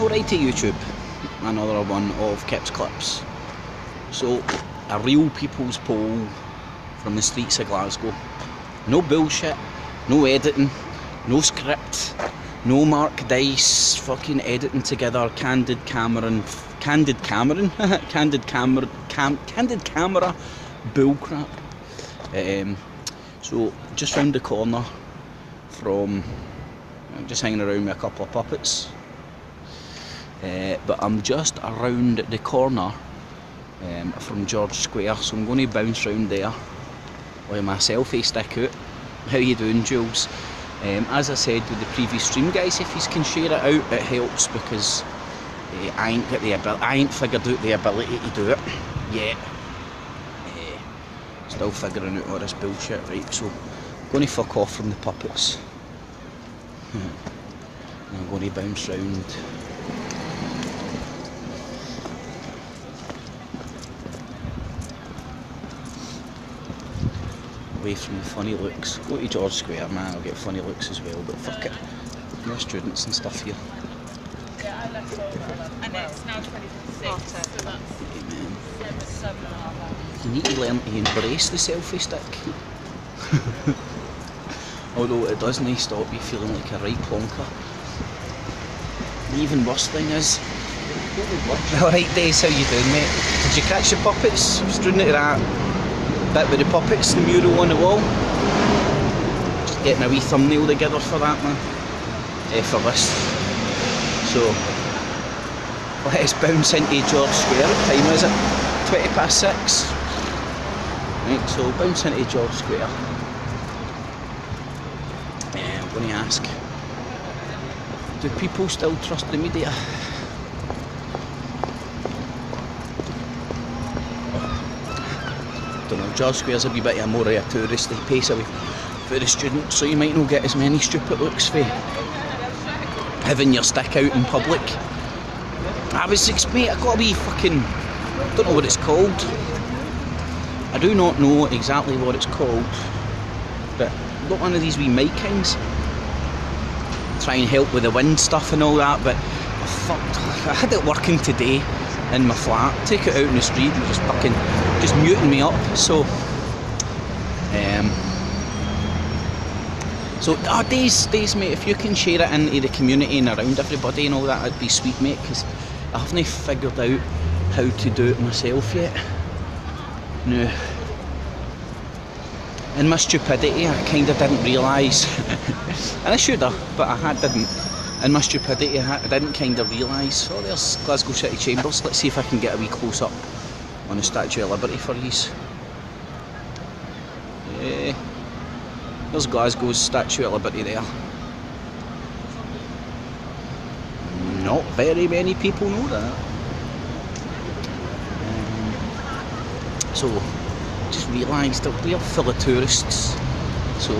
Alright to YouTube, another one of Kip's Clips. So, a real people's poll from the streets of Glasgow. No bullshit, no editing, no script, no Mark Daiz fucking editing together, candid camera bullcrap. So, just round the corner from, I'm just hanging around with a couple of puppets. But I'm just around the corner from George Square, so I'm going to bounce round there with my selfie stick out. How you doing, Jules? As I said with the previous stream, guys, if you can share it out, it helps, because I ain't figured out the ability to do it yet. Still figuring out all this bullshit, right? So I'm going to fuck off from the puppets. And I'm going to bounce round. Away from the funny looks. Go to George Square, man, I'll get funny looks as well, but fuck it. No students and stuff here. Yeah, I left over. And it's now 2026, so that's 7.5 hours. You need to learn to embrace the selfie stick. Although it doesn't stop you feeling like a right plonker. The even worse thing is... Alright, Daiz, how you doing, mate? Did you catch the puppets? I was doing it to that bit with the puppets, the mural on the wall. Just getting a wee thumbnail together for that, man. For this. So, let's bounce into George Square. What time is it? 6:20. Right, so bounce into George Square. I'm going to ask, do people still trust the media? Don't know, George Square's a wee bit more of a touristy place away for the students, so you might not get as many stupid looks for having your stick out in public. Mate, I got a wee fucking, don't know what it's called. I do not know exactly what it's called, but I've got one of these wee mic kinds. Try and help with the wind stuff and all that, but I had it working today in my flat. Take it out in the street and just muting me up. So Daiz, mate, if you can share it into the community and around everybody and all that, that'd be sweet, mate, because I haven't figured out how to do it myself yet. No. In my stupidity, I kind of didn't realise, and I should have, but I didn't. In my stupidity, I didn't kind of realise. Oh, there's Glasgow City Chambers. Let's see if I can get a wee close up on the Statue of Liberty for these. Yeah. There's Glasgow's Statue of Liberty there. Not very many people know that. So, just realised that we're full of tourists. So,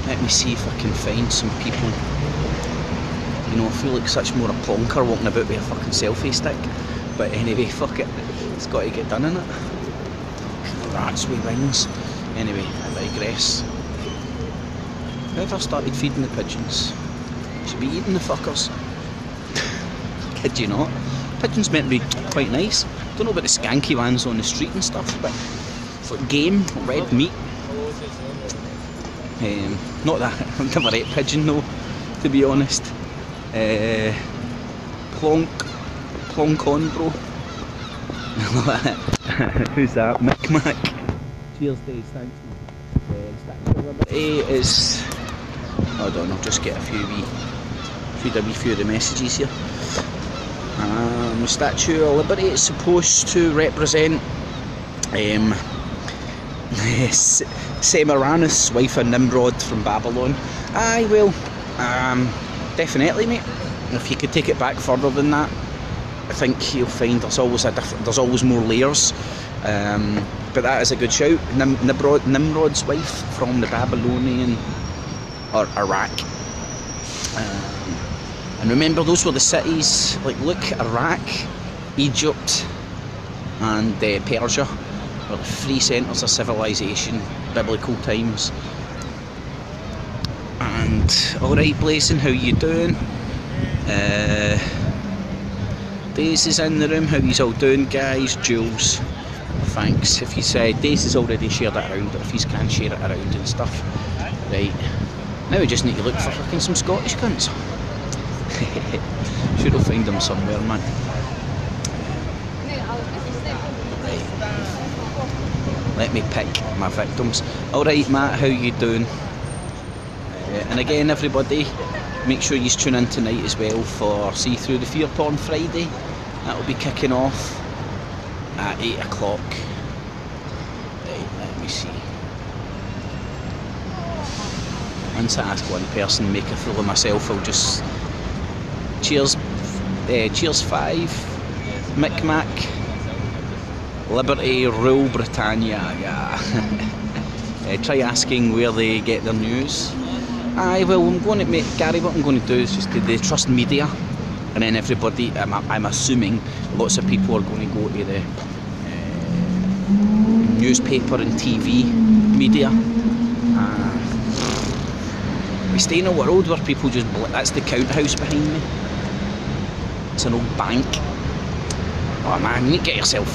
let me see if I can find some people. You know, I feel like such more a plonker walking about with a fucking selfie stick. But anyway, fuck it. It's got to get done, innit? Rats with wings. Anyway, I digress. Whoever started feeding the pigeons should be eating the fuckers. Kid you not. Pigeons meant to be quite nice. Don't know about the skanky ones on the street and stuff, but for game, red meat. Not that, I've never ate pigeon though, to be honest. Plonk on, bro. Who's that? Mick Mac. Cheers, Daiz, thanks. Statue of Liberty is, hold on, I'll just get a few of the messages here. The Statue of Liberty is supposed to represent Semiramis, wife of Nimrod from Babylon. Aye, well, definitely, mate. If you could take it back further than that, I think you'll find there's always more layers. But that is a good shout. Nimrod's wife from the Babylonian or Iraq. And remember, those were the cities. Like, look, Iraq, Egypt, and Persia were the three centres of civilization, biblical times. And alright Blazing, how you doing? Daiz is in the room, how you all doing guys? Jules, thanks. If you say Daiz has already shared it around, but if you can share it around and stuff. Right, now we just need to look for fucking some Scottish cunts. Sure we'll find them somewhere, man. Right. Let me pick my victims. Alright Matt, how you doing? And again everybody, make sure you tune in tonight as well for See Through the F.E.A.R Porn Friday. That'll be kicking off at 8 o'clock. Right, let me see. Once I ask one person, make a fool of myself, I'll just... Cheers 5, Micmac, Liberty, Rule Britannia, yeah. Try asking where they get their news. Aye, well, I'm going to make Gary. What I'm going to do is just they trust media, and then everybody. I'm assuming lots of people are going to go to the newspaper and TV media. We stay in a world where people just. That's the count house behind me. It's an old bank. Oh man, you need to get yourself.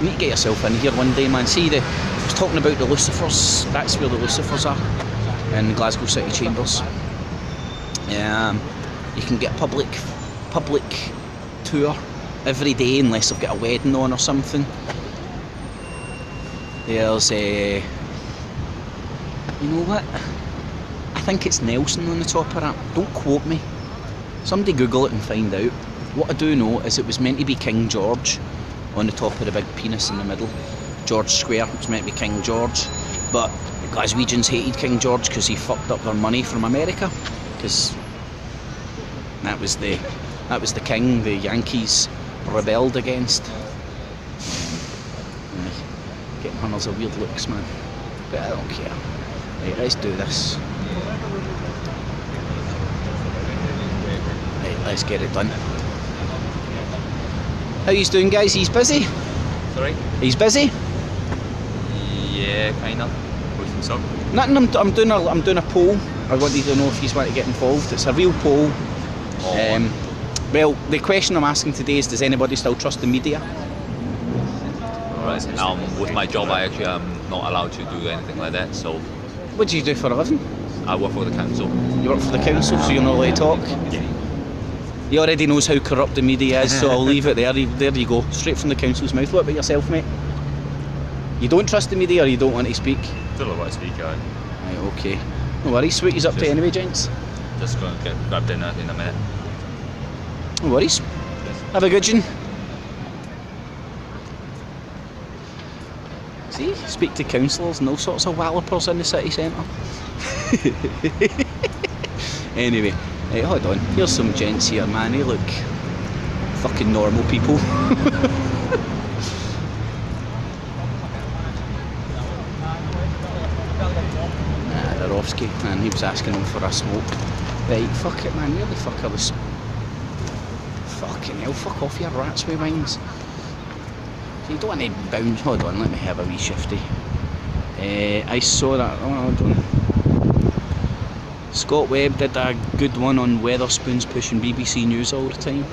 You need to get yourself in here one day, man. See I was talking about the Lucifers. That's where the Lucifers are. In Glasgow City Chambers. You can get public tour every day unless they've got a wedding on or something. There's a... You know what? I think it's Nelson on the top of that. Don't quote me. Somebody Google it and find out. What I do know is it was meant to be King George on the top of the big penis in the middle. George Square, it was meant to be King George. But Glaswegians hated King George because he fucked up their money from America. Because that was the king the Yankees rebelled against. Getting hunters of weird looks, man. But I don't care. Right, let's do this. Right, let's get it done. How you doing, guys? He's busy? Sorry? He's busy? Yeah, kinda. What's up? Nothing. I'm doing a poll. I wanted to know if you want to get involved. It's a real poll. Well, the question I'm asking today is: does anybody still trust the media? Alright. With my job, I actually am not allowed to do anything like that. So. What do you do for a living? I work for the council. You work for the council, so you're not allowed to talk? Yeah. He already knows how corrupt the media is, so I'll leave it there. There you go, straight from the council's mouth. What about yourself, mate? You don't trust the media, or you don't want to speak? Don't know what to speak, guy. Right, okay. No worries. What he's up to anyway, gents? Just going to grab dinner in a minute. No worries. Have a good one. See, speak to councillors and all sorts of wallopers in the city centre. Anyway, right, hold on. Here's some gents here, man. They look fucking normal people. Darovsky, man, he was asking him for a smoke. Right, fuck it, man. Where the fuck are the... Fucking hell, fuck off your rats with wines. You don't want to bounce. Hold on, let me have a wee shifty. I saw that. Oh, hold on. Scott Webb did a good one on Weatherspoons pushing BBC News all the time.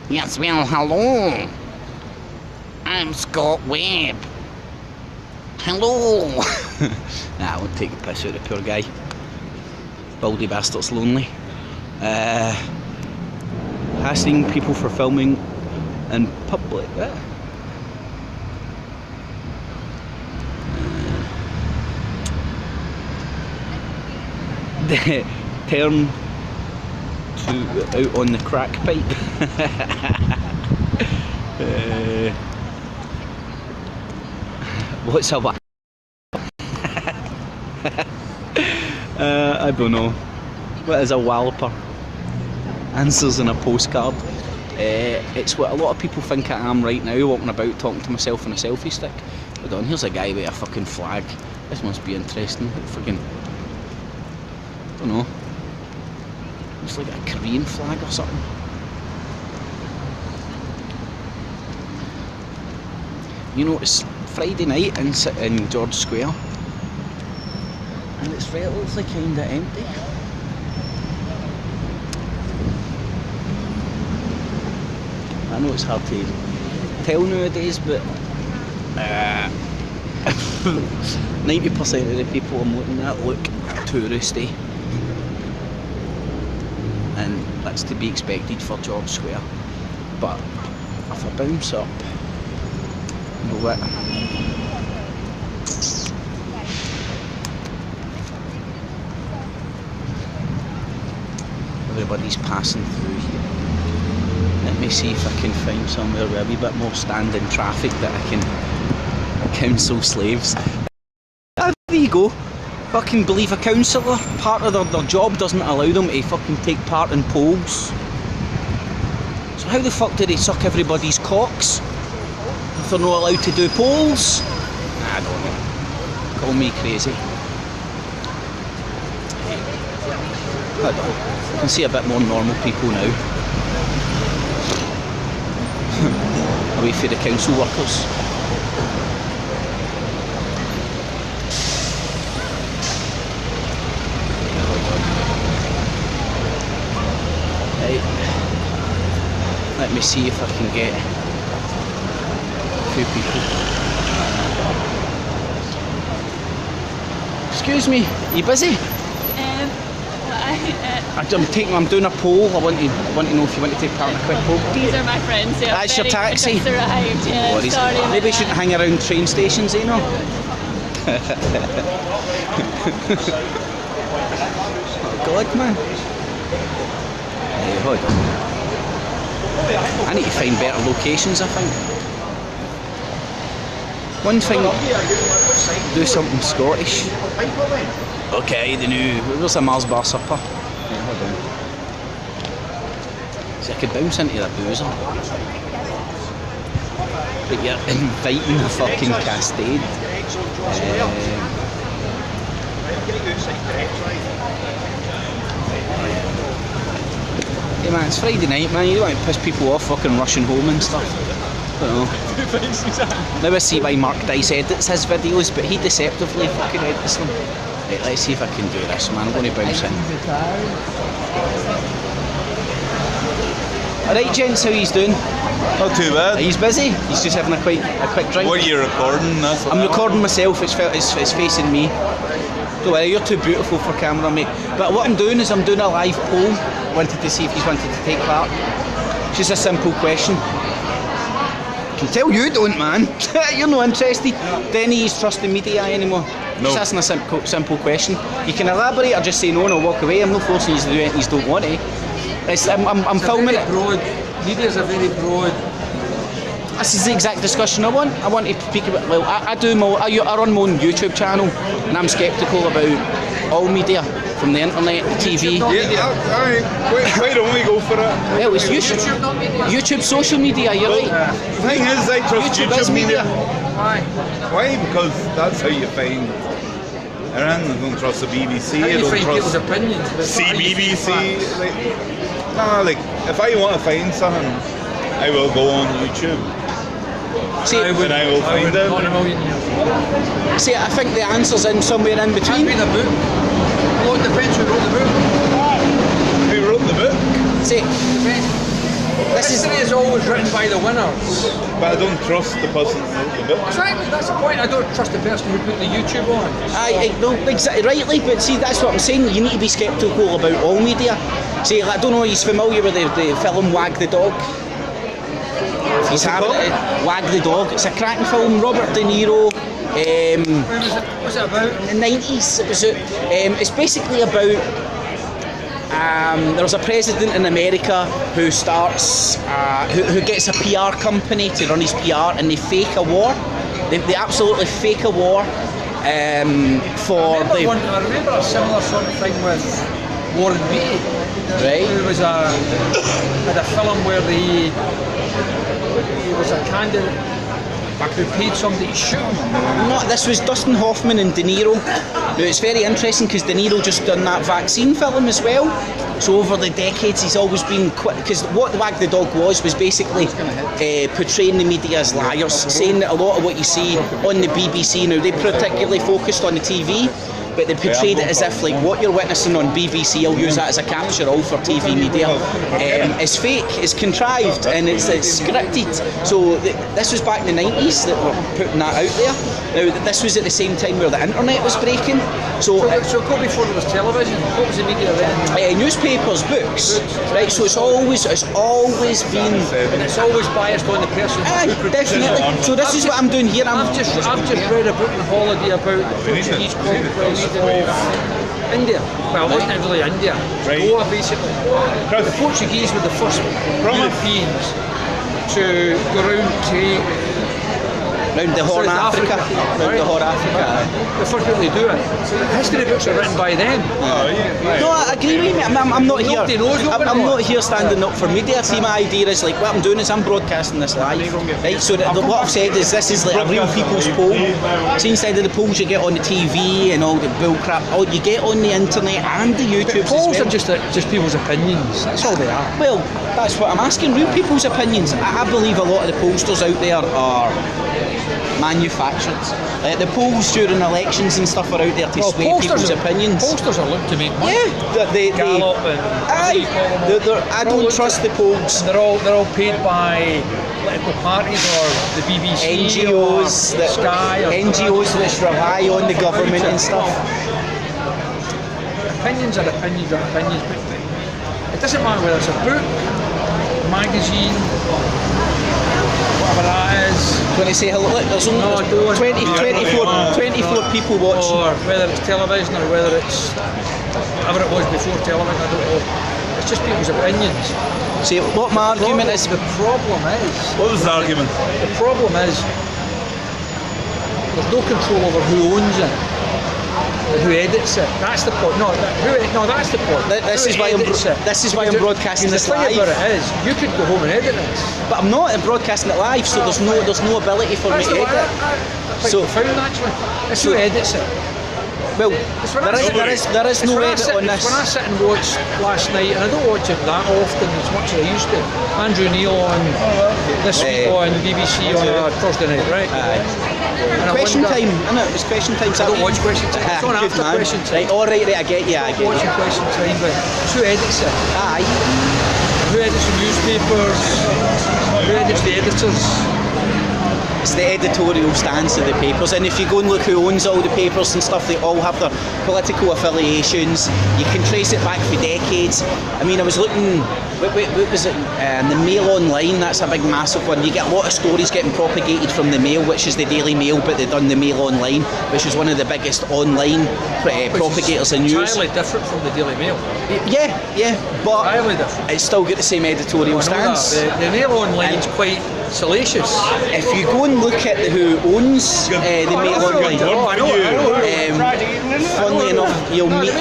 Yes, well, hello. I'm Scott Webb. Hello. Nah, I won't take the piss out of the poor guy. Baldy bastard's lonely. Hassling people for filming in public. The term to out on the crack pipe. What's a what? I don't know. What is a walloper? Answers in a postcard. It's what a lot of people think I am right now, walking about talking to myself on a selfie stick. Hold on, here's a guy with a fucking flag. This must be interesting. Fucking, I don't know. Looks like a Korean flag or something. You know, it's Friday night in George Square, and it's relatively kind of empty. I know it's hard to tell nowadays, but 90% of the people I'm looking at look touristy, and that's to be expected for George Square. But if I bounce up, you know what? Everybody's passing through here. Let me see if I can find somewhere with a wee bit more standing traffic that I can counsel slaves. There you go. Fucking believe a counsellor, part of their job doesn't allow them to fucking take part in polls. So how the fuck do they suck everybody's cocks if they're not allowed to do polls? I don't know. Call me crazy. I don't know. I can see a bit more normal people now. Away for the council workers. Right. Let me see if I can get a few people. Excuse me, are you busy? I'm doing a poll. I want to know if you want to take part in a quick poll. These are my friends. Yeah, that's your taxi. Just arrived. Yeah, sorry. Maybe we shouldn't hang around train stations, you know. Oh God, man. Hey, hold on. I need to find better locations, I think. One thing, do something Scottish. Okay, where's a Mars bar supper? Yeah, hold on. See, I could bounce into the boozer. But you're inviting a fucking Cascade. Hey man, it's Friday night, man. You don't want to piss people off fucking rushing home and stuff. I don't know. Now I see why Mark Daiz edits his videos, but he deceptively fucking edits them. Right, let's see if I can do this, man. I'm going to bounce in. Alright gents, how he's doing? Not too bad. He's busy? He's just having a quick drink? What are you recording? I'm recording myself, it's facing me. Don't worry, you're too beautiful for camera, mate. But what I'm doing is I'm doing a live poll. Wanted to see if he's wanted to take part. It's just a simple question. I can tell you don't, man. You're not interested. Denny's trusting media anymore. No. Just asking a simple question. You can elaborate or just say no and I'll walk away. I'm not forcing you to do anything you don't want to. I'm filming it. Media's a very broad. This is the exact discussion I want. I want to speak about. Well, I run my own YouTube channel, and I'm sceptical about all media, from the internet, TV. Yeah, alright. Why don't we go for it? Well, it's YouTube. YouTube, social media. You're right. The thing is, I trust YouTube is media. Why? Why? Because that's how you find. I don't trust the BBC. How do I you don't find people's trust opinions? CBBC. Like if I want to find something, I will go on YouTube. See, I will find them. Not in a million years. See, I think the answer's in somewhere in between. Read a book. Well, it depends who wrote the book. Who wrote the book? See, History is always written by the winners. But I don't trust the person who wrote the book. Exactly, that's the point. I don't trust the person who put the YouTube on. no, exactly, rightly, but see, that's what I'm saying. You need to be sceptical about all media. See, I don't know if he's familiar with the film Wag the Dog. If he's having it, Wag the Dog. It's a cracking film. Robert De Niro. What's it about? In the 90s. It's basically about. There's a president in America who starts, who gets a PR company to run his PR, and they fake a war. They absolutely fake a war I remember a similar sort of thing with Warren Beatty. Right. There was had a film where he was a candidate who paid somebody to shoot him. No, this was Dustin Hoffman and De Niro. Now it's very interesting because De Niro just done that vaccine film as well. So over the decades he's always been because what Wag the Dog was basically portraying the media as liars, saying that a lot of what you see on the BBC now, they particularly focused on the TV, but they portrayed it as if like what you're witnessing on BBC, I'll use that as a capture all for TV media, is fake, is contrived, and it's scripted. So this was back in the 90s that were putting that out there. Now this was at the same time where the internet was breaking. So go before there was television. What was the media then? Newspapers, books, right? So it's always been, and it's always biased on the person. Definitely. So this is what I'm doing here. I've just read a book on holiday about Portuguese conquest of India. Well, it wasn't really India. Goa, basically. The Portuguese were the first Europeans to go round round the Horn of Africa. Round the Horn of Africa. The first people to do it. History books are written by them. No, I agree with you. I'm not here. I'm not here standing up for media. See, my idea is like what I'm doing is I'm broadcasting this live. Right. So what I've said is this is like a real people's poll. So instead of the polls you get on the TV and all the bull crap, all you get on the internet and the YouTube. Polls are just people's opinions. That's all they are. Well, that's what I'm asking. Real people's opinions. I believe a lot of the pollsters out there are manufactured. The polls during elections and stuff are out there to sway people's opinions. Pollsters are looked to make money. Yeah, I don't trust the polls. They're all paid by political parties or the BBC, NGOs, or Sky, or NGOs that rely on the government and stuff. Opinions are opinions are opinions, but it doesn't matter whether it's a book, a magazine, whatever that is. When I say hello, look, there's only 24 people watching. Or whether it's television or whether it's whatever it was before television, I don't know. It's just people's opinions. See, what my argument is... The problem is... What was the argument? The problem is there's no control over who owns it. Who edits it? That's the point. No, that's the point. This is why I'm broadcasting this live. The thing about it is, you could go home and edit this. But I'm not broadcasting it live, so there's no ability for me to edit. So found actually, it's who edits it. Well, there is no edit on this. When I sit and watch last night, and I don't watch it that often as much as I used to. Andrew Neil on this week on BBC on a Thursday night, right? Question time, isn't it? It's question time. I don't watch question time. It's on after question time. Right, alright, I get you. I get you. Watching question time, but it's who edits it? Aye. Who edits the newspapers? Who edits the editors? It's the editorial stance of the papers, and if you go and look who owns all the papers and stuff, they all have their political affiliations. You can trace it back for decades. I mean, I was looking, what was it, the Mail Online, that's a big massive one. You get a lot of stories getting propagated from the Mail, which is the Daily Mail, but they've done the Mail Online, which is one of the biggest online propagators of news. Entirely different from the Daily Mail. Yeah, but it's still got the same editorial stance. The Mail Online is quite salacious. If you go and look at who owns the Mail Online, funnily enough, you'll meet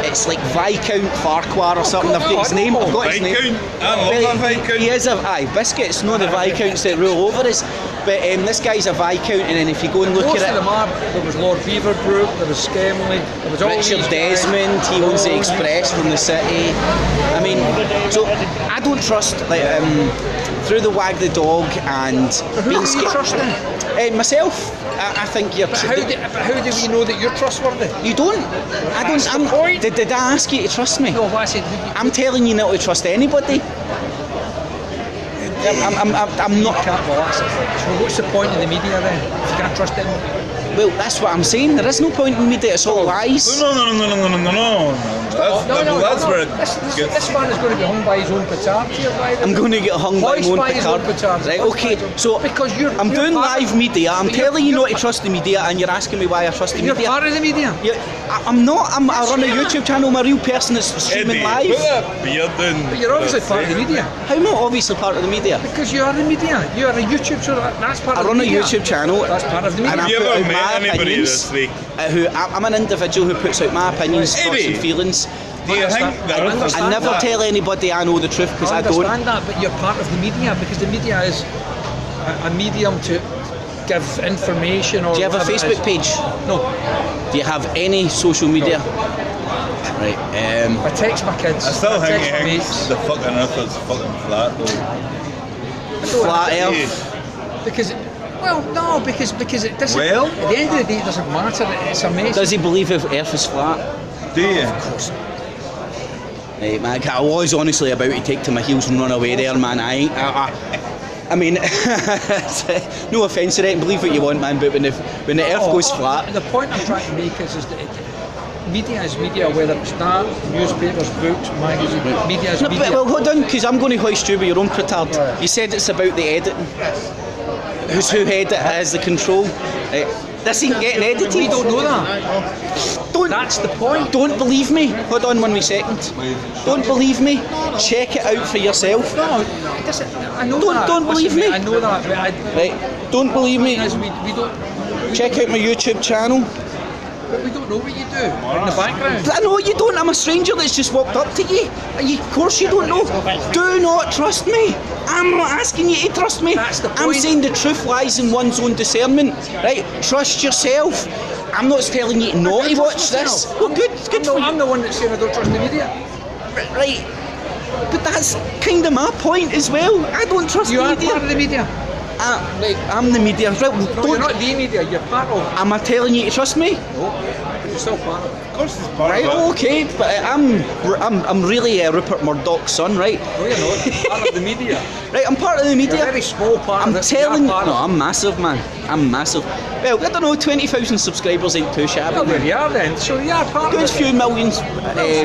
it's like Viscount Farquhar or something. I've got his name. I've got his name. I love that Viscount. He is a Biscuits, not the Viscounts that rule over us. But this guy's a Viscount, and then if you go and look at it, there was Lord Beaverbrook, there was Skemley, there was Richard Desmond. He owns the Express from the city. I mean, so I don't trust through the Wag the Dog and being scared. Myself, I think you're. But how do we know that you're trustworthy? You don't. I don't. Did I ask you to trust me? No, I said. I'm telling you not to trust anybody. I'm not. So what's the point of the media then? If you can't trust them? Well, that's what I'm saying. There is no point in media. It's all lies. No. That's where it gets. This man is going to be hung by his own petard here. I'm going to get hung by my own petard. Right, okay. So I'm doing live media. I'm telling you not to trust the media, and you're asking me why I trust the media. You're part of the media. I'm not. I run a YouTube channel. I'm a real person that's streaming live. But you're obviously part of the media. How am I obviously part of the media? Because you are the media. You are a YouTube channel. That's part of the media. I run a YouTube channel. That's part of the media. Have you ever met anybody this week? I'm an individual who puts out my opinions, thoughts and feelings. Do you think that I never tell anybody I know the truth because I don't. I understand that, but you're part of the media because the media is a medium to give information or. Do you have a Facebook page? No. Do you have any social media? Right. I text my kids. I still think text my he mates. thinks the fucking earth is fucking flat though. Flat Earth. Because, well, no, because it doesn't. Well? At the end of the day, it doesn't matter. It's amazing. Does he believe if Earth is flat? Do you? Of course. Right, man, I was honestly about to take to my heels and run away there, man. I mean, no offence to it, believe what you want, man, but when the Earth goes flat... The point I'm trying to make is that media is media, whether it's that, newspapers, books, magazines, media is No, media. but, well, hold on, because I'm going to hoist you with your own petard. Right. You said it's about the editing. Who has the control? This ain't getting edited. We don't know that. That's the point. Don't believe me. Hold on 1 wee second. Don't believe me. Check it out for yourself. No, it doesn't. I know that. Don't believe Listen, me. I know that, but Right. Don't believe me. we don't. Check out my YouTube channel. But we don't know what you do in the background. I know you don't. I'm a stranger that's just walked up to you. Of course you don't know. Do not trust me. I'm not asking you to trust me. That's the I'm point. saying the truth lies in one's own discernment. Right? Trust yourself. I'm not telling you not to watch this. Well, good for you. I'm the one that's saying I don't trust the media. Right. But that's kind of my point as well. I don't trust You the are media. part of the media. Right, I'm the media. Right, well, No, you're not the media. You're part of. Am I telling you to trust me? No, but you're still part of it. Of course it's part Right, of it. okay, but I'm really Rupert Murdoch's son, right? No, you're not. You're part of the media. Right, I'm part of the You're media. a very small part I'm of it. telling you, You're part no, of it. I'm massive, man. I'm massive. Well, I don't know, 20,000 subscribers ain't too shabby. Well, there you are then. So you are part Good of it. few millions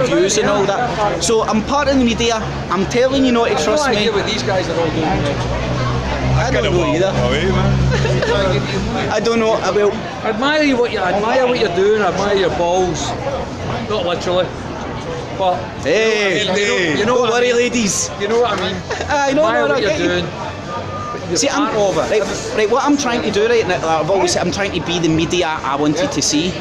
views and all that. So I'm part of the media. I'm telling you not to trust No me. idea what these guys are all doing. I don't know either. Away, man. I don't know. I will. I admire what you're doing. I admire your balls. Not literally, but Hey, you know don't what I worry, mean. ladies. You know what I mean. I know Admire what what you're get you. doing. But you're See, part of it. right, what I'm trying to do right now, I've always said I'm trying to be the media I wanted to see.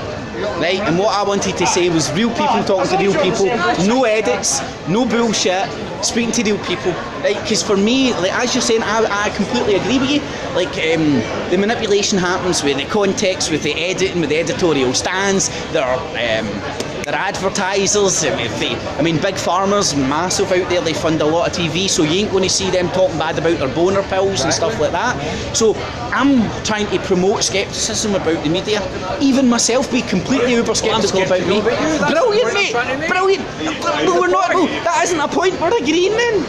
Right, and what I wanted to say was real people talking to real people, no edits, no bullshit, speaking to real people. Right, because for me, like as you're saying, I completely agree with you. Like the manipulation happens with the context, with the editing, with the editorial stands. They're advertisers. I mean, big farmers, massive out there. They fund a lot of TV, so you ain't going to see them talking bad about their boner pills and stuff like that. So I'm trying to promote scepticism about the media. Even myself, be completely uber sceptical about me. Brilliant, mate. Brilliant. No, we're not. Well, that isn't a point. We're agreeing then.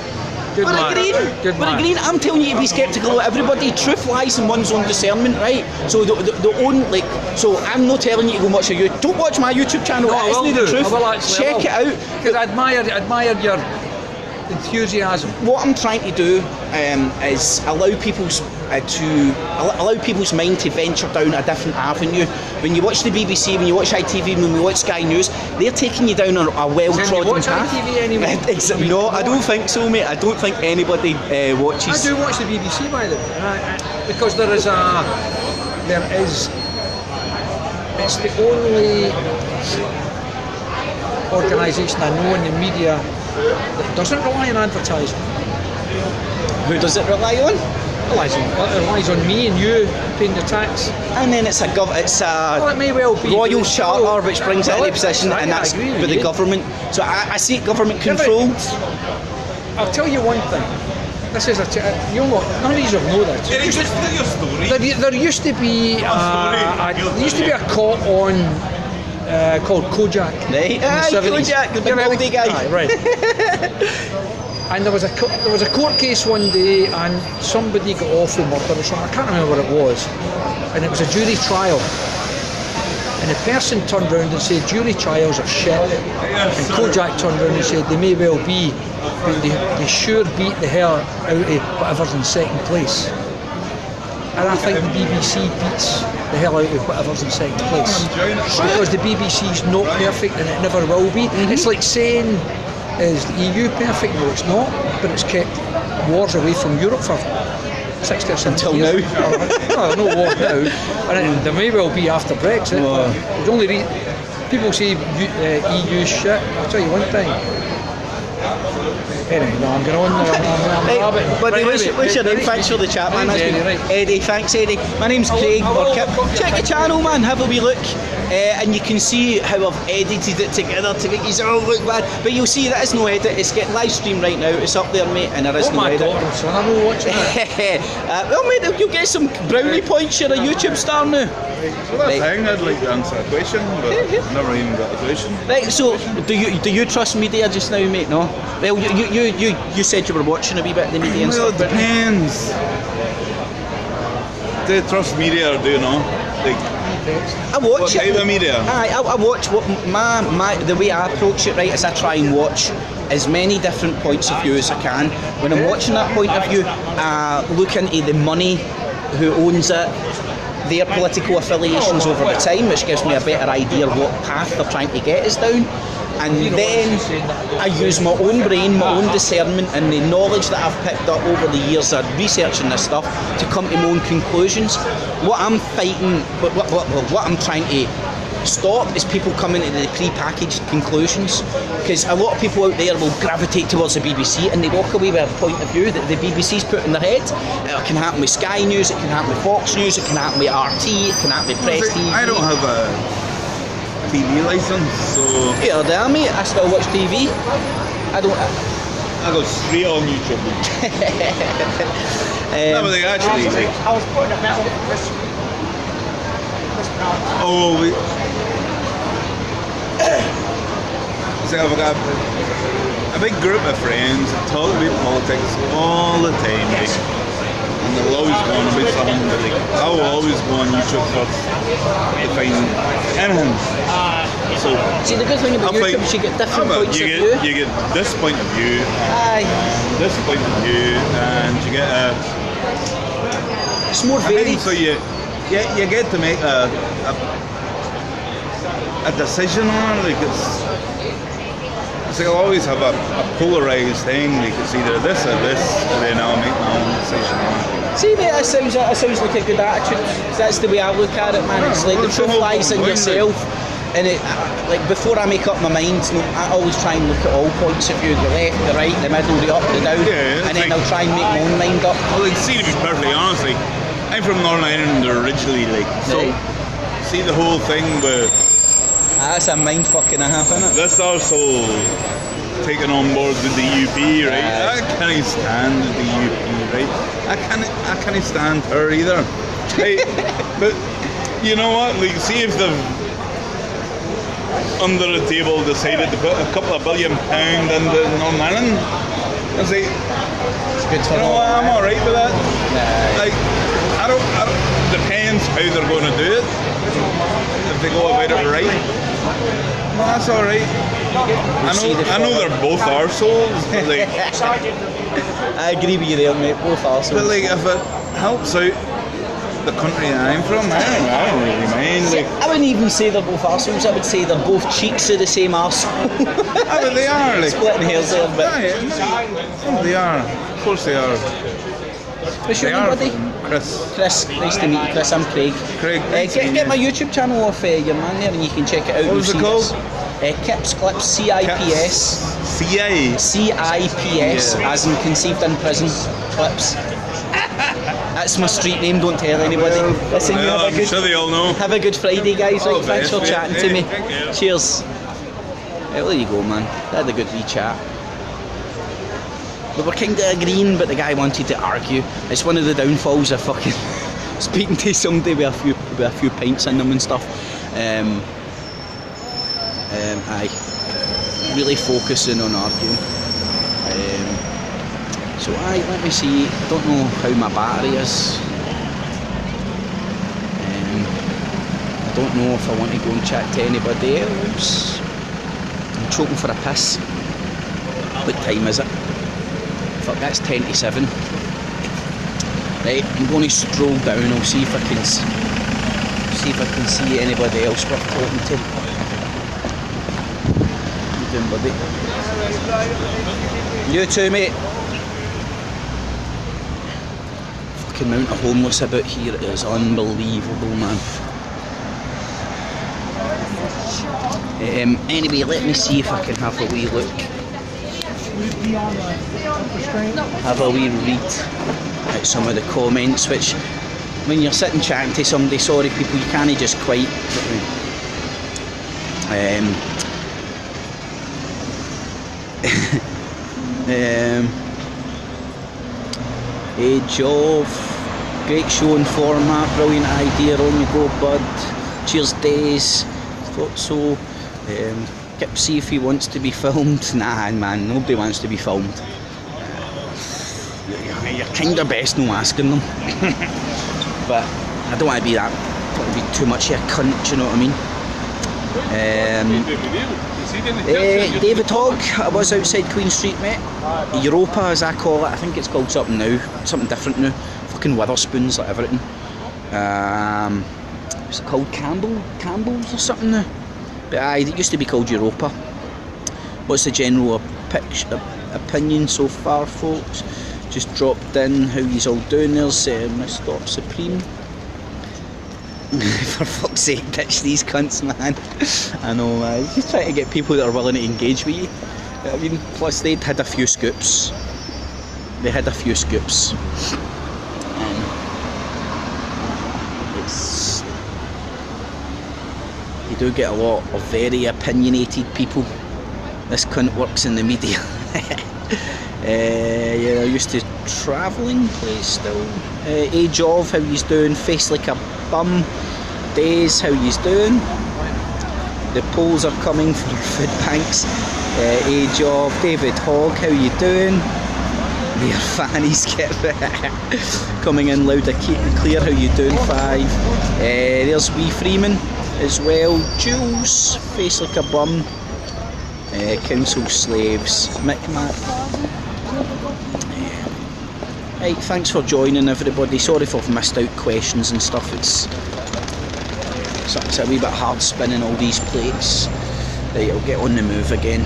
Good We're man. agreeing. Good We're man. agreeing. I'm telling you to be sceptical of everybody. Truth lies in one's own discernment, right? So so I'm not telling you to go watch a YouTube. Don't watch my YouTube channel. No, I It will isn't the do. truth. I will actually. Check it out. Because I admire your enthusiasm. What I'm trying to do is allow people's mind to venture down a different avenue. When you watch the BBC, when you watch ITV, when we watch Sky News, they're taking you down a well-trodden watch path. ITV anymore? No, I don't think so, mate. I don't think anybody watches. I do watch the BBC, by the way, because it's the only organisation I know in the media that doesn't rely on advertising. Who does it rely on? It relies on me and you paying the tax. And then it's a It may well be royal charter which brings it into position, and that's with the government. So I see government control. I'll tell you one thing. This is none of these will know this. Eric, just tell your story. There used to be a cop on called Kojak. Right? in the Aye, 70s. Kojak, the big Yeah, baldy guy. Aye, right. And there was a court case one day, and somebody got off for murder or something. I can't remember what it was. And it was a jury trial. And the person turned around and said, jury trials are shit. And Kojak turned around and said, they may well be, but they sure beat the hell out of whatever's in second place. And I think the BBC beats the hell out of whatever's in second place. Because the BBC's not perfect and it never will be. It's like saying, is the EU perfect? No, it's not. But it's kept wars away from Europe for 60 or 70 Until years. now. No, no war now. And there may well be after Brexit. Wow. There's only people say EU shit. I'll tell you one thing. Anyway, no, I'm going on. Buddy, what's your name? Thanks for the chat, man. That's Eddie, been Eddie. Thanks, Eddie. My name's Craig or Kip. Check the channel, man. Have a wee look, and you can see how I've edited it together to make it all look bad. But you'll see that is no edit. It's getting live stream right now. It's up there, mate, and there is no edit. My son, I'm not watching it. Well, mate, you'll get some brownie points. You're a YouTube star now. So that's the thing, I'd like to answer a question, but I've never even got a question. Right, so do you trust media just now, mate? No. Well, you said you were watching a wee bit of the media and Well, stuff. it depends. Do you trust media or do you not? Like, I watch what it. type of media? I watch what the way I approach it, right, is I try and watch as many different points of view as I can. When I'm watching that point of view, I look into the money, who owns it, their political affiliations over the time, which gives me a better idea of what path they're trying to get us down. And then I use my own brain, my own discernment, and the knowledge that I've picked up over the years of researching this stuff to come to my own conclusions. What I'm fighting, what I'm trying to stop is people coming to the pre-packaged conclusions, because a lot of people out there will gravitate towards the BBC and they walk away with a point of view that the BBC's put in their head. It can happen with Sky News, it can happen with Fox News, it can happen with RT, it can happen with Press TV. I don't have a TV license, so Yeah, there, mate. I still watch TV. I don't. I go straight on YouTube. No, but they actually like, I was putting a metal at Chris. So I've got a big group of friends that talk about politics all the time, like, and they'll always go on about something, but like, I will always go on YouTube first to find anything. So see, the good thing about YouTube is you get different points of view. You get this point of view, Aye. this point of view, and you get a. It's more varied. So you get to make a decision on it. Like it's like I'll always have a polarised thing. Like it's either this or this, and then I'll make my own decision on it. See, mate, that sounds like a good attitude. That's the way I look at it, man. It's like the truth lies in yourself. And it, like before I make up my mind, I always try and look at all points of view: the left, the right, the middle, the up, the down, and then I'll try and make my own mind up. Well, like, see, to be perfectly honest, like, I'm from Northern Ireland originally, like, so see the whole thing with. That's a mind fucking a half, isn't it? This also taken on board with the UP, right? I can't stand the UP, right? I can't stand her either. Right? But you know what? Like, see if they've under the table decided to put a couple of £1 billion into Northern Ireland. I say, you know what? I'm all right with that. Nah. Like, I don't. Depends how they're going to do it. If they go about it right, well, that's all right. I know they're both arseholes, but like, I agree with you there, mate. Both arseholes. but like, if it helps out the country that I'm from, I don't really mind. Like, I wouldn't even say they're both arseholes. I would say they're both cheeks of the same arsehole. but they are like splitting hairs there, but they are. Of course they are. what's your name, buddy? Chris, nice to meet you, Chris. I'm Craig. Get my YouTube channel off your man there, and you can check it out. What was it called? Kips Clips, CIPS. CIPS, as in conceived in prison clips. That's my street name. Don't tell anybody. Listen, you have a good. I'm sure they all know. Have a good Friday, guys. Right, thanks for chatting to me. Cheers. Right, there you go, man. They had a good wee chat. We were kind of agreeing, but the guy wanted to argue. It's one of the downfalls of fucking speaking to somebody with a few pints in them and stuff. Really focusing on arguing. So let me see. I don't know how my battery is. I don't know if I want to go and chat to anybody else. I'm choking for a piss. What time is it? Fuck, that's 10 to 7. Right, I'm going to stroll down. I'll see if I can see anybody else worth talking to. How you doing, buddy? You too, mate. Fucking amount of homeless about here is unbelievable, man. Anyway, let me see if I can have a wee look. have a wee read at some of the comments, which when you're sitting chatting to somebody, sorry people, you can't just quite age of great show and format, brilliant idea, on you go bud, cheers Daiz, thought so. See if he wants to be filmed. Nah man, nobody wants to be filmed. You're kind of best no asking them. But I don't want to be that, don't want to be too much of a cunt, do you know what I mean? David Hogg, I was outside Queen Street, mate. Europa as I call it, I think it's called something now, something different now. Fucking Witherspoons, like everything. What's it called? Campbell's or something now? But aye, it used to be called Europa. What's the general opinion so far, folks? Just dropped in, how yous all doing? There's Mr. Supreme. For fuck's sake, ditch these cunts, man. I know, man. Just trying to get people that are willing to engage with you. I mean, plus they'd had a few scoops. They had a few scoops. It's... You do get a lot of very opinionated people. This cunt works in the media. Yeah, I'm used to travelling place still. Age of, how yous doing? Face like a bum. Daiz, how yous doing? The polls are coming for food banks. Age of, David Hogg, how you doing? Their fannies get coming in loud and clear, how you doing? 5. There's Wee Freeman as well. Jules, face like a bum. Council slaves, Micmac. Right, thanks for joining everybody. Sorry if I've missed out questions and stuff. It's a wee bit hard spinning all these plates. Right, I'll get on the move again.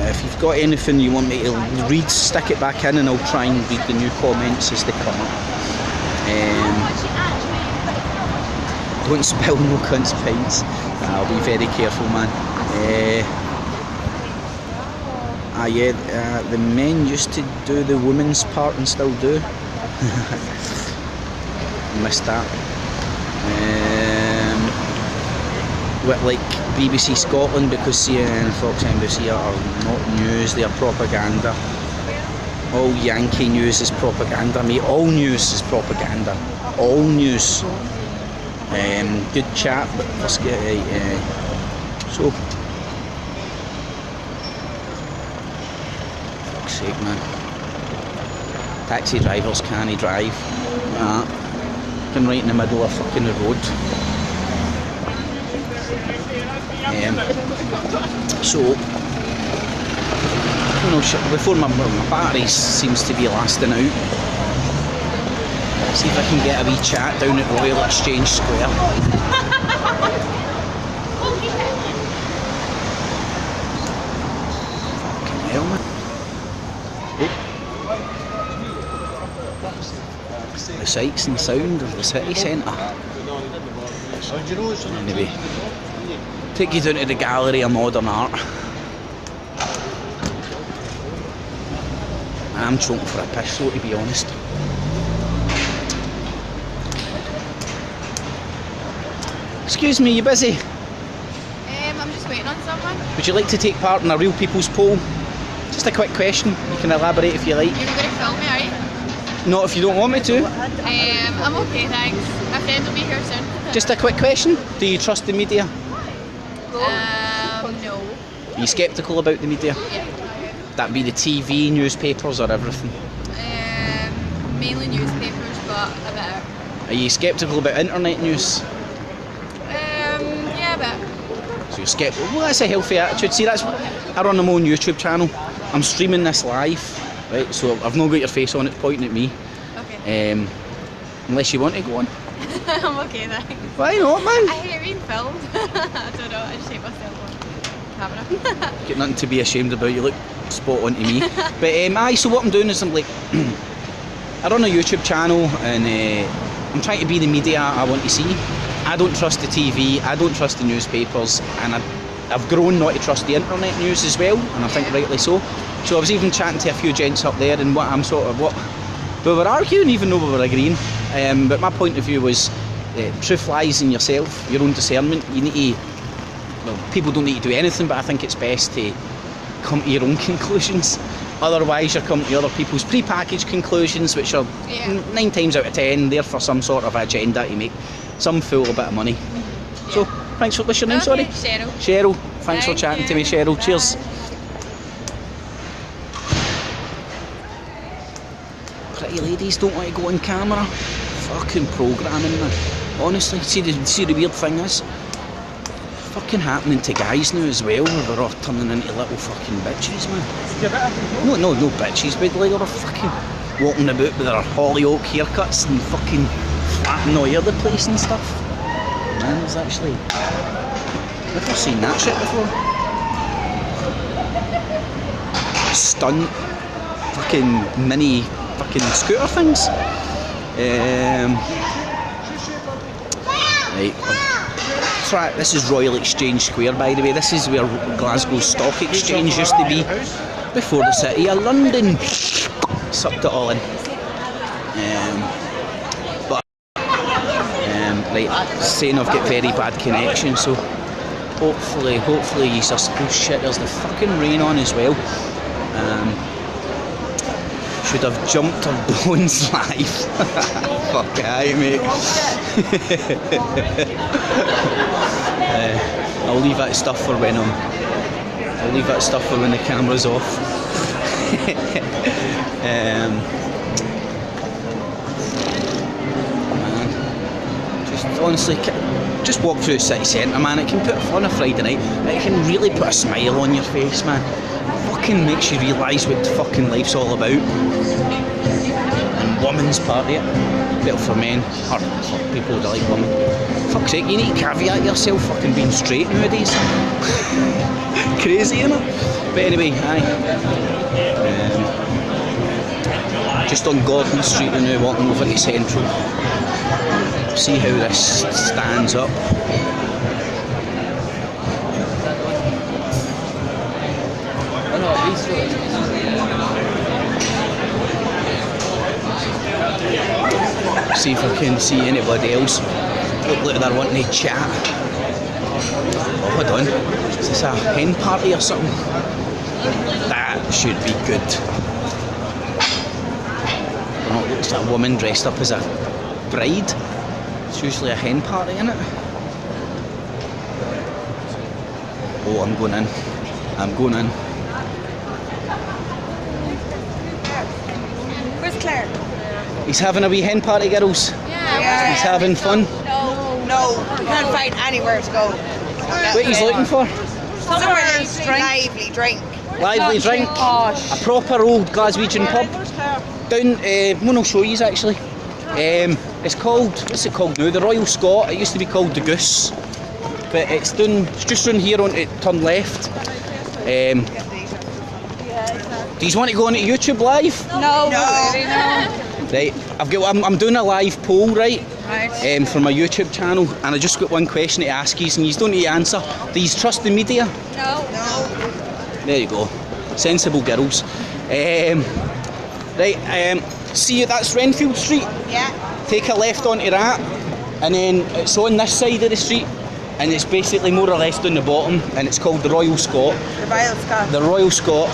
If you've got anything you want me to read, stick it back in and I'll try and read the new comments as they come up. Don't spill no cunts pints. I'll be very careful, man. Yeah, the men used to do the women's part and still do. Missed that. Like BBC Scotland, because CNN and Fox NBC are not news, they are propaganda. All Yankee news is propaganda, mate. All news is propaganda. All news. Good chat, but let's get so. Sake, man. Taxi drivers can't drive. Been right in the middle of fucking the road. So, you know, before my battery seems to be lasting out. See if I can get a wee chat down at Royal Exchange Square. Fucking hell, man. The sights and sound of the city centre. Anyway, take you down to the Gallery of Modern Art. I'm choking for a piss though, to be honest. Excuse me, you busy? I'm just waiting on someone. Would you like to take part in a real people's poll? Just a quick question, you can elaborate if you like. You're not going to film me, are you? Not if you don't want me to. I'm okay, thanks. My friend will be here soon. Just a quick question, do you trust the media? No. Are you sceptical about the media? Yeah. That'd be the TV, newspapers or everything? Mainly newspapers, but a bit. Are you sceptical about internet news? Yeah, a bit. So you're sceptical. Well, that's a healthy attitude. See, that's I run my own YouTube channel. I'm streaming this live, right? So I've not got your face on it pointing at me. Okay. Unless you want to go on. I'm okay, thanks. Why not, man? I hate being filmed. I don't know, I just hate myself on camera. Got nothing to be ashamed about, you look spot on to me. But aye, so what I'm doing is I'm like, I run a YouTube channel and I'm trying to be the media I want to see. I don't trust the TV, I don't trust the newspapers, and I've grown not to trust the internet news as well, and I think rightly so. So I was even chatting to a few gents up there, and we were arguing even though we were agreeing. But my point of view was truth lies in yourself, your own discernment. You need to, well, people don't need to do anything, but I think it's best to come to your own conclusions. Otherwise you're coming to other people's pre-packaged conclusions, which are 9 times out of 10 there for some sort of agenda to make some fool a bit of money. So thanks for listening. Sorry, Cheryl, thanks for chatting to me, Cheryl. Cheers. Pretty ladies don't want to go on camera. Fucking programming, man. Honestly, see the weird thing is, fucking happening to guys now as well, where they're all turning into little fucking bitches, man. No bitches, but like they're fucking walking about with their Hollyoak haircuts and fucking flapping all over the place and stuff. Man, there's actually, I've never seen that shit before. Stunt fucking mini fucking scooter things. Right, this is Royal Exchange Square, by the way. This is where Glasgow Stock Exchange used to be before the City of London sucked it all in. Right, saying I've got very bad connection, so hopefully you oh shit, there's the fucking rain on as well. Should have jumped on Bones live. Fuck aye, mate. I'll leave that stuff for when the camera's off. Man, just honestly, just walk through the city centre, man. It can put on a Friday night. It can really put a smile on your face, man. Fucking makes you realise what fucking life's all about. And women's party, well, for men, or for people that like women. Fuck's sake, you need to caveat yourself fucking being straight nowadays. Crazy, innit? But anyway, aye. Just on Gordon Street and now walking over to Central. See how this stands up. See if I can see anybody else. Look like they're wanting to chat. Oh, hold on. Is this a hen party or something? That should be good. Oh, it looks like a woman dressed up as a bride. It's usually a hen party, isn't it? Oh, I'm going in. Where's Claire? He's having a wee hen party, girls. Yeah. He's having fun. No, we can't find anywhere to go. What he's looking for? Somewhere lively drink. Lively drink. A proper old Glaswegian pub. Down, one I'll show you actually. It's called, what's it called now? The Royal Scot. It used to be called the Goose. But it's just down here on to turn left. Do you want to go on to YouTube live? No. Right, I'm doing a live poll, right? For my YouTube channel, and I just got one question to ask you, and you don't need to answer. Do you trust the media? No. There you go, sensible girls. See, that's Renfield Street. Yeah. Take a left onto that, and then it's on this side of the street, and it's basically more or less down the bottom, and it's called the Royal Scot. The Royal Scot.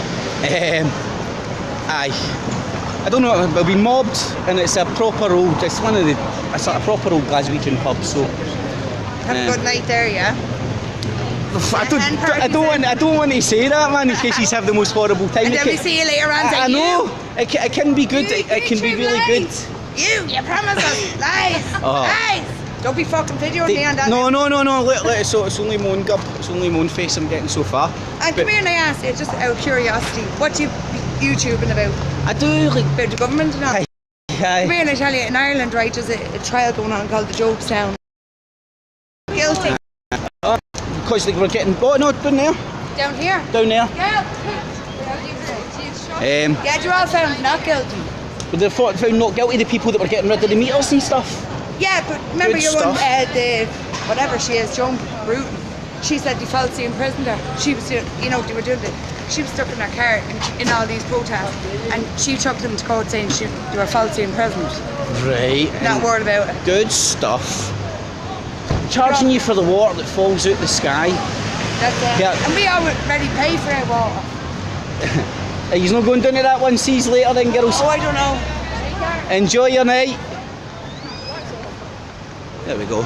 Aye. I don't know, we'll be mobbed, and it's a proper old, it's a proper old Glaswegian pub, so... Have a good night there, yeah? I don't want to say that, man, in case he's have the most horrible time. And then we see you later on. I know, it can be good, it can be really good. You promise us, lies, lies! Don't be fucking videoing me on that. No, look, so it's only my own gub, it's only my own face I'm getting so far. And come here and I ask you, just out of curiosity, what do you YouTubing about? I do, like... About the government and all? Aye. Come here and I tell you, in Ireland, right, there's a trial going on called the Jobestown. Guilty. Because they were getting... Oh, no, down there. Down here? Down there. Yeah. Yeah, you're all found not guilty. But they found not guilty, the people that were getting rid of the meters and stuff. Yeah, but remember Good your stuff. one, the whatever she is, Joan Bruton. She said they falsely imprisoned her. She was, you know, they were doing it. She was stuck in her car in all these protests, and she took them to court saying they were falsely imprisoned. Right. Not worried about it. Good stuff. Charging you for the water that falls out the sky. That's it. Yeah. And we already pay for our water. Are you not going down to that one seas later then, girls? Oh, I don't know. Enjoy your night. There we go.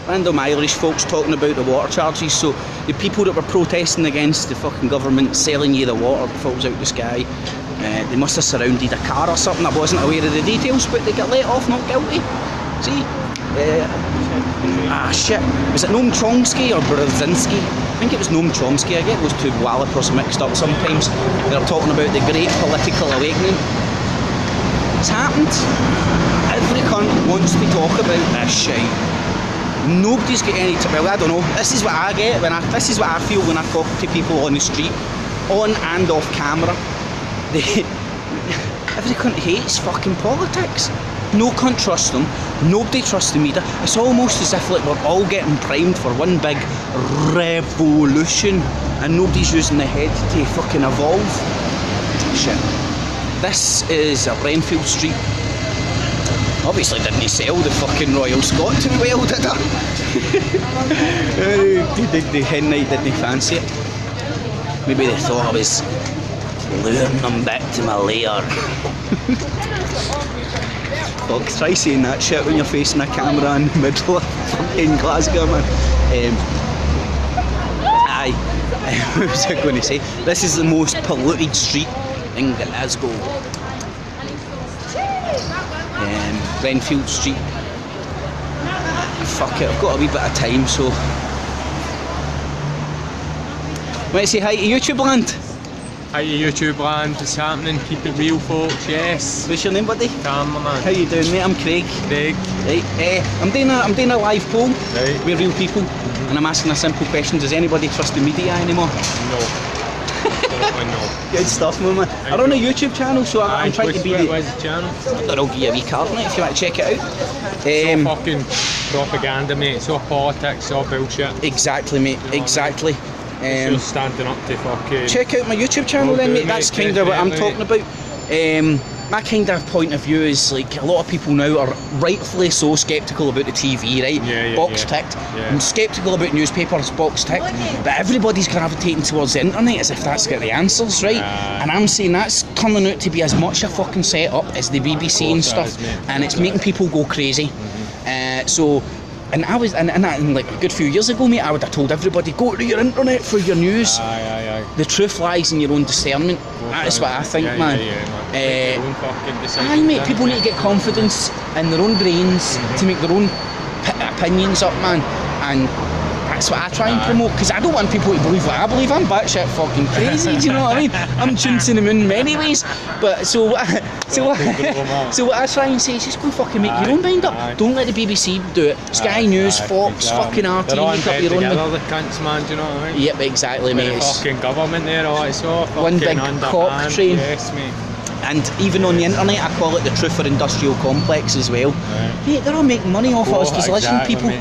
Random Irish folks talking about the water charges. So the people that were protesting against the fucking government selling you the water that falls out the sky, they must have surrounded a car or something. I wasn't aware of the details, but they got let off not guilty. See? Shit. Was it Noam Chomsky or Brzezinski? I think it was Noam Chomsky. I get those two wallopers mixed up sometimes. They're talking about the great political awakening. It's happened. Every cunt wants to talk about this shit. Nobody's got any. Well, I don't know. This is what I get this is what I feel when I talk to people on the street, on and off camera. Every cunt hates fucking politics. No cunt trusts them. Nobody trusts the media. It's almost as if like we're all getting primed for one big revolution, and nobody's using the head to fucking evolve. Shit. This is a Renfield Street. Obviously didn't he sell the fucking Royal Scot too well, did I? The hen night didn't fancy it. Maybe they thought I was luring them back to my lair. Fuck, try saying that shit when you're facing a camera in the middle of fucking Glasgow, man. What was I going to say? This is the most polluted street in Glasgow. Renfield Street. Fuck it, I've got a wee bit of time, so. Want to say hi to YouTube land? Hi to YouTube land, what's happening? Keep it real, folks, yes. What's your name, buddy? Cameraman. How you doing, mate? I'm Craig. Craig. Right, I'm doing a live poll. Right. We're real people, and I'm asking a simple question: does anybody trust the media anymore? No. No. Good stuff, man. I run a YouTube channel, so I'm trying to be. What's the channel? I'll give you a wee card, mate, if you want to check it out. It's all fucking propaganda, mate. It's all politics, it's all bullshit. Exactly, mate. You know exactly. It's just standing up to fucking. Check out my YouTube channel, then, mate. That's kind of what I'm talking about. My kind of point of view is like a lot of people now are rightfully so sceptical about the TV, right? Box ticked. I'm sceptical about newspapers, box ticked. But everybody's gravitating towards the internet as if that's got the answers, right? And I'm saying that's turning out to be as much a fucking setup as the BBC and stuff, and it's making people go crazy. And I was, and like a good few years ago, mate, I would have told everybody, go to your internet for your news. The truth lies in your own discernment. That's what I think, man. Mate, people need to get confidence in their own brains to make their own opinions up, man. And that's what I try and promote, because I don't want people to believe what I believe. I'm batshit fucking crazy, do you know what I mean? I'm tuned to the moon in many ways. But so what I try and say is just go fucking make your own mind up. Don't let the BBC do it. Sky News, Fox, fucking RT, make up your own mind. The cunts, man, do you know what I mean? Yep, exactly, mate. The fucking government there, it's all fucking one big cock train. Yes, mate. And even on the internet, I call it the truth or industrial complex as well. Mate, they're all making money off us, because listen, people,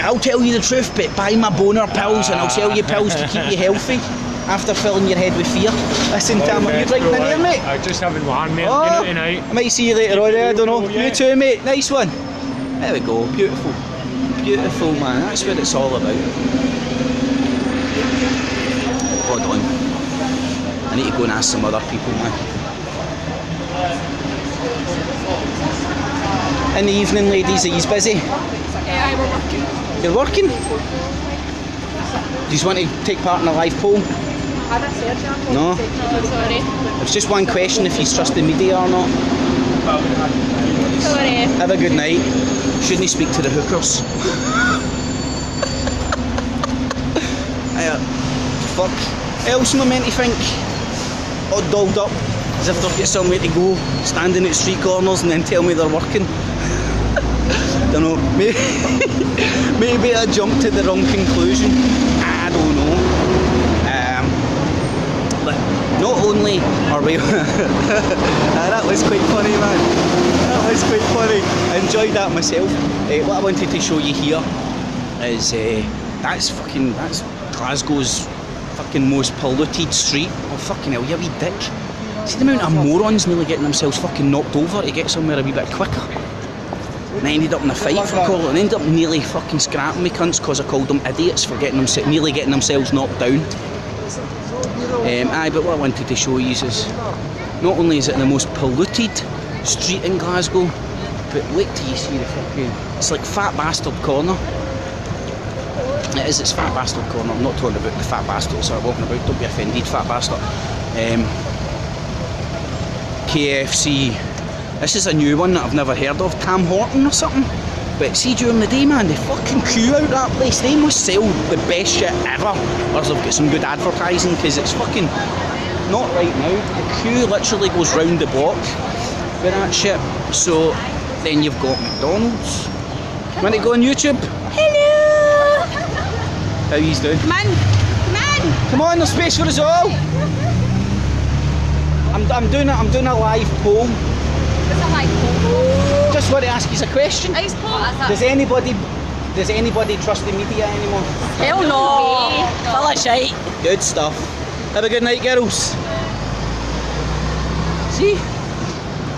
I'll tell you the truth, but buy my boner pills and I'll sell you pills to keep you healthy after filling your head with fear. Listen, Tam, what are you drinking in here, mate? I'm just having one, mate. Oh, tonight. I might see you later on, I don't know. You too, mate. Nice one. There we go. Beautiful. Beautiful, man. That's what it's all about. Hold on. I need to go and ask some other people, man. In the evening, ladies, are you busy? Yeah, we're working. You're working? Do you want to take part in a live poll? No? No, sorry. It's just one question, if you trust the media or not. Sorry. Have a good night. Shouldn't speak to the hookers. Fuck. Else am I meant to think? All dolled up, as if they've got somewhere to go, standing at street corners and then tell me they're working. Don't know, maybe I jumped to the wrong conclusion. I don't know. But not only are we... that was quite funny, man. That was quite funny. I enjoyed that myself. What I wanted to show you here is that's Glasgow's fucking most polluted street. Oh fucking hell, you wee dick. See the amount of morons nearly getting themselves fucking knocked over to get somewhere a wee bit quicker. And I ended up in a fight for calling, and ended up nearly fucking scrapping me cunts because I called them idiots for nearly getting themselves knocked down. Aye, but what I wanted to show you is not only is it the most polluted street in Glasgow, but wait till you see the fucking... It's like Fat Bastard Corner. It is, it's Fat Bastard Corner. I'm not talking about the fat bastards that are walking about, don't be offended, fat bastard. KFC. This is a new one that I've never heard of, Tam Horton or something. But see, during the day, man, they fucking queue out that place. They must sell the best shit ever. Or they've got some good advertising, because it's fucking... Not right now. The queue literally goes round the block with that shit. So, then you've got McDonald's. Want to go on YouTube? Hello! How you doing? Come on! Come on! Come on, there's space for us all! I'm doing a live poll. There's a live poll. Just want to ask you a question. Nice poll. Does anybody trust the media anymore? Hell no! Full of shite. Good stuff. Have a good night, girls. See?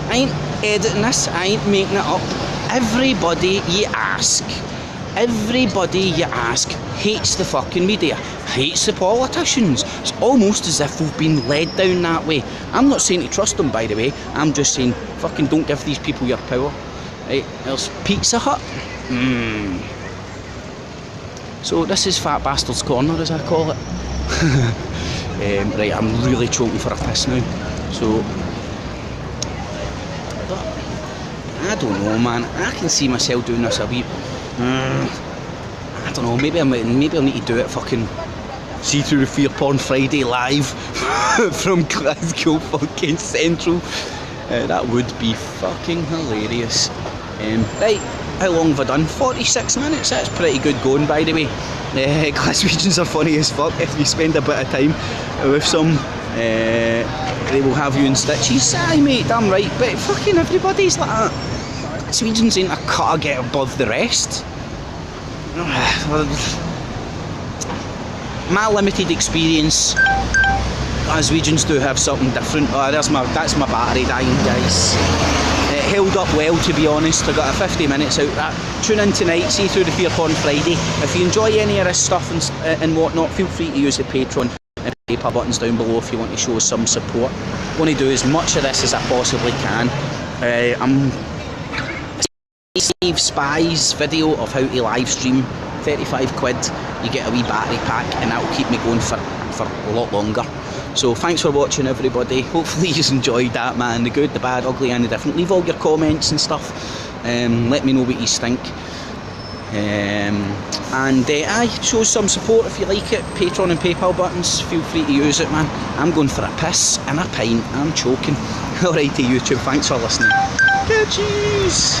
I ain't editing this, I ain't making it up. Everybody you ask hates the fucking media, hates the politicians. It's almost as if we've been led down that way. I'm not saying to trust them, by the way. I'm just saying, fucking don't give these people your power. Right, there's Pizza Hut. So this is Fat Bastard's Corner, as I call it. Right, I'm really choking for a piss now. So, but I don't know, man. I can see myself doing this a wee. I don't know. Maybe I'll need to do it. Fucking see through the F.E.A.R Porn Friday live from Glasgow fucking Central. That would be fucking hilarious. Right, how long have I done? 46 minutes. That's pretty good going, by the way. Glaswegians are funny as fuck. If you spend a bit of time with some, they will have you in stitches. Aye, mate, damn right. But fucking everybody's like that. Glaswegians ain't a cut get above the rest. My limited experience, Glaswegians do have something different. Oh, that's my battery dying, guys. It held up well, to be honest. I got a 50 minutes out of that. Tune in tonight, see through the F.E.A.R Porn Friday. If you enjoy any of this stuff and whatnot, feel free to use the Patreon and PayPal buttons down below if you want to show us some support. I want to do as much of this as I possibly can. I'm Steve Spy's video of how to live stream, 35 quid, you get a wee battery pack, and that will keep me going for a lot longer. So thanks for watching, everybody. Hopefully you enjoyed that, man. The good, the bad, ugly and the different. Leave all your comments and stuff. Let me know what you think. Aye, show some support if you like it. Patreon and PayPal buttons, feel free to use it, man. I'm going for a piss and a pint. I'm choking. Alright to YouTube, thanks for listening. Good cheese.